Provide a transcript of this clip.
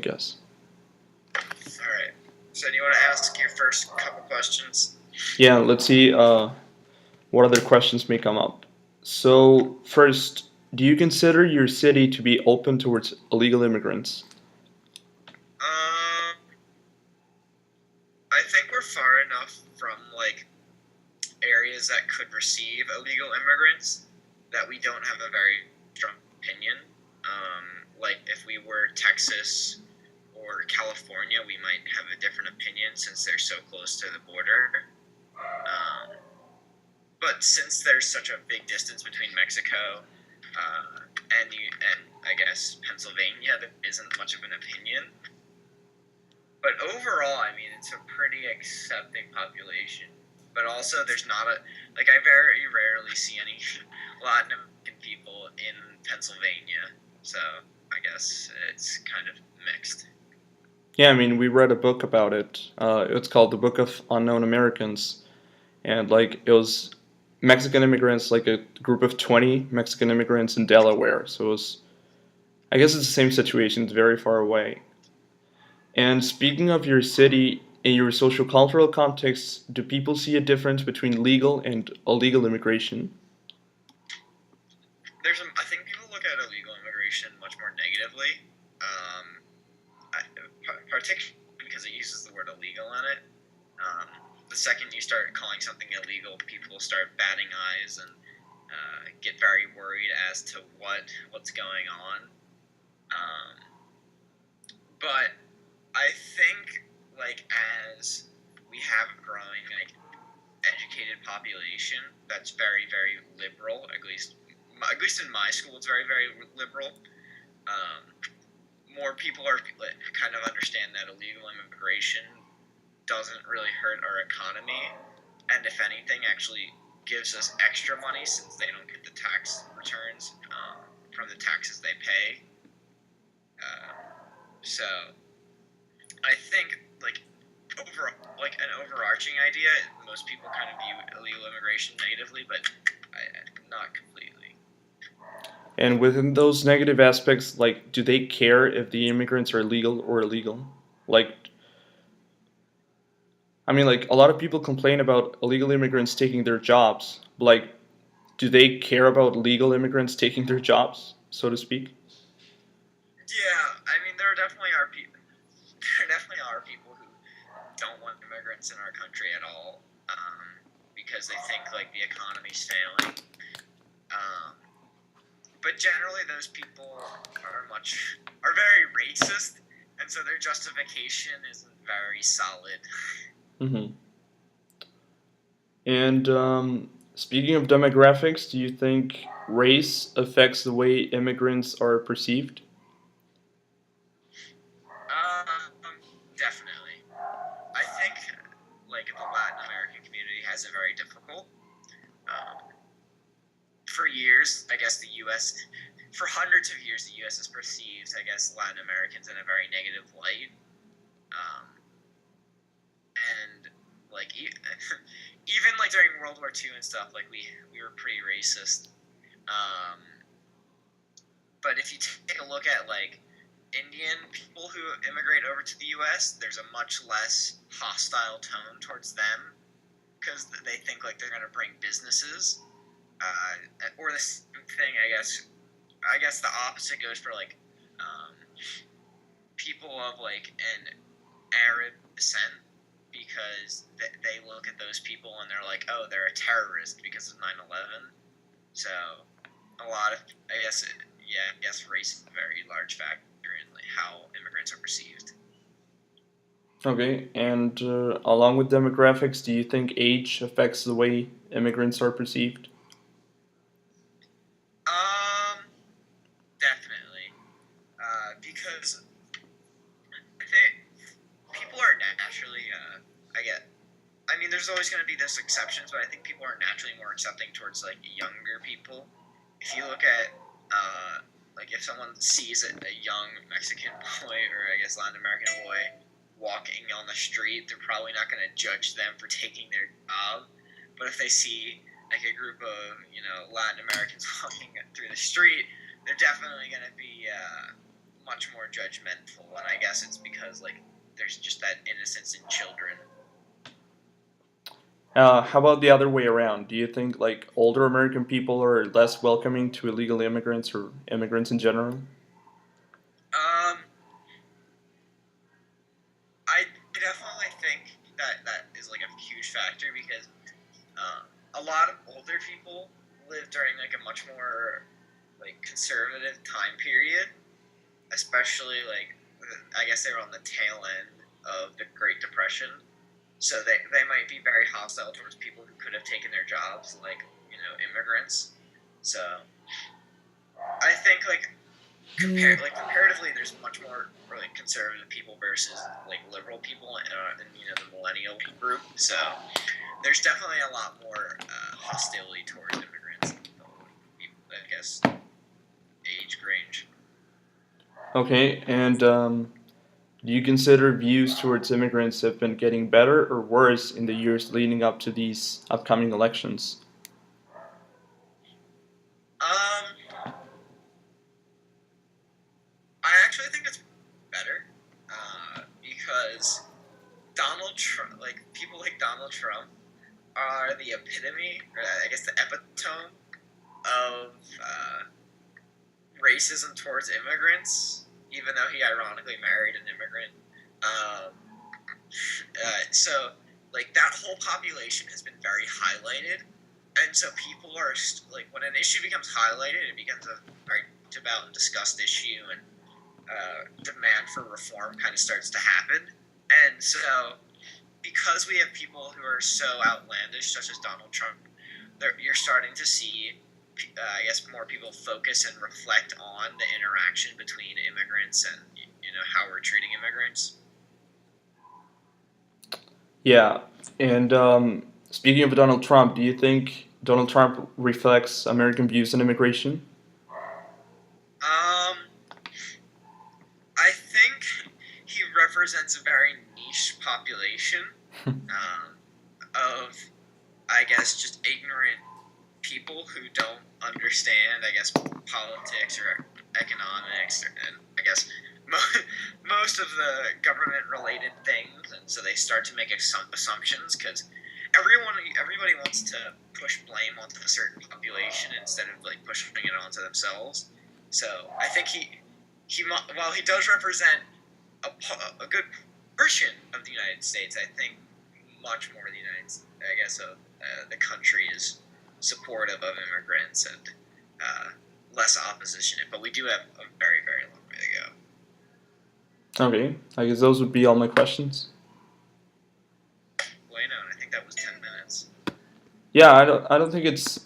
Yes. All right. So do you want to ask your first couple questions? Yeah, let's see what other questions may come up. So, first, do you consider your city to be open towards illegal immigrants? Um, I think we're far enough from areas that could receive illegal immigrants that we don't have a very strong opinion. Like if we were Texas or California, we might have a different opinion since they're so close to the border. But since there's such a big distance between Mexico and I guess Pennsylvania, there isn't much of an opinion. But overall, I mean, it's a pretty accepting population. But also, there's not I very rarely see any Latin American people in Pennsylvania. So I guess it's kind of mixed. Yeah, I mean, we read a book about it. It's called The Book of Unknown Americans. And, like, it was Mexican immigrants, like a group of 20 Mexican immigrants in Delaware. So it was, I guess it's the same situation, it's very far away. And speaking of your city, in your social cultural context, do people see a difference between legal and illegal immigration? I think people look at illegal immigration much more negatively, um, particularly because it uses the word illegal in it. The second you start calling something illegal, people start batting eyes and get very worried as to what's going on. But I think as we have a growing educated population that's very very liberal, at least in my school, it's very very liberal. More people are kind of understand that illegal immigration doesn't really hurt our economy, and if anything, actually gives us extra money since they don't get the tax returns from the taxes they pay. So I think over an overarching idea, most people kind of view illegal immigration negatively, but not completely. And within those negative aspects, like, do they care if the immigrants are legal or illegal? Like, I mean, like, a lot of people complain about illegal immigrants taking their jobs. Like, do they care about legal immigrants taking their jobs, so to speak? Yeah, I mean there definitely are people. There definitely are people who don't want immigrants in our country at all because they think the economy's failing. But generally, those people are very racist, and so their justification isn't very solid. Mm-hmm. And speaking of demographics, do you think race affects the way immigrants are perceived? Definitely. I think the Latin American community has it very difficult. Um, for years, I guess for hundreds of years, the U.S. has perceived, I guess, Latin Americans in a very negative light. And even during World War II and stuff, we were pretty racist. But if you take a look at Indian people who immigrate over to the U.S., there's a much less hostile tone towards them because they think they're going to bring businesses. Or the same thing, I guess. I guess the opposite goes for people of an Arab descent, because they look at those people and they're like, oh, they're a terrorist because of 9/11. So a lot of, I guess race is a very large factor in how immigrants are perceived. Okay, and along with demographics, do you think age affects the way immigrants are perceived? Definitely, because people are naturally, I mean, there's always going to be those exceptions, but I think people are naturally more accepting towards younger people. If you look at if someone sees a young Mexican boy or I guess Latin American boy walking on the street, they're probably not going to judge them for taking their job. But if they see a group of Latin Americans walking through the street, they're definitely going to be much more judgmental, and I guess it's because like there's just that innocence in children. How about the other way around? Do you think like older American people are less welcoming to illegal immigrants or immigrants in general? Um, I definitely think that is like a huge factor because a lot of older people live during like a much more like conservative time period, especially like I guess they were on the tail end of the Great Depression, so they might be very hostile towards people who could have taken their jobs, like immigrants. So I think like comparatively, there's much more like conservative people versus like liberal people in the millennial group. So there's definitely a lot more hostility towards immigrants. I guess age range. Okay, and do you consider views towards immigrants have been getting better or worse in the years leading up to these upcoming elections? Um, I actually think it's better because Donald Trump, like people like Donald Trump, are the epitome, or I guess the epitome of racism towards immigrants. Even though he ironically married an immigrant, so like that whole population has been very highlighted, and so people are like when an issue becomes highlighted, it becomes a very talked about and discussed issue, and demand for reform kind of starts to happen. And so, because we have people who are so outlandish, such as Donald Trump, you're starting to see, I guess, more people focus and reflect on the interaction between immigrants and how we're treating immigrants. Yeah, and speaking of Donald Trump, do you think Donald Trump reflects American views on immigration? Um, I think he represents a very niche population of, I guess, just ignorant people who don't understand, I guess, politics or economics, and I guess most of the government-related things, and so they start to make assumptions because everybody wants to push blame onto a certain population instead of like pushing it onto themselves. So I think while he does represent a good portion of the United States, I think much more of the I guess, of the country is supportive of immigrants and less opposition. But we do have a very, very long way to go. Okay, I guess those would be all my questions. Bueno, and I think that was 10 minutes. Yeah, I don't think it's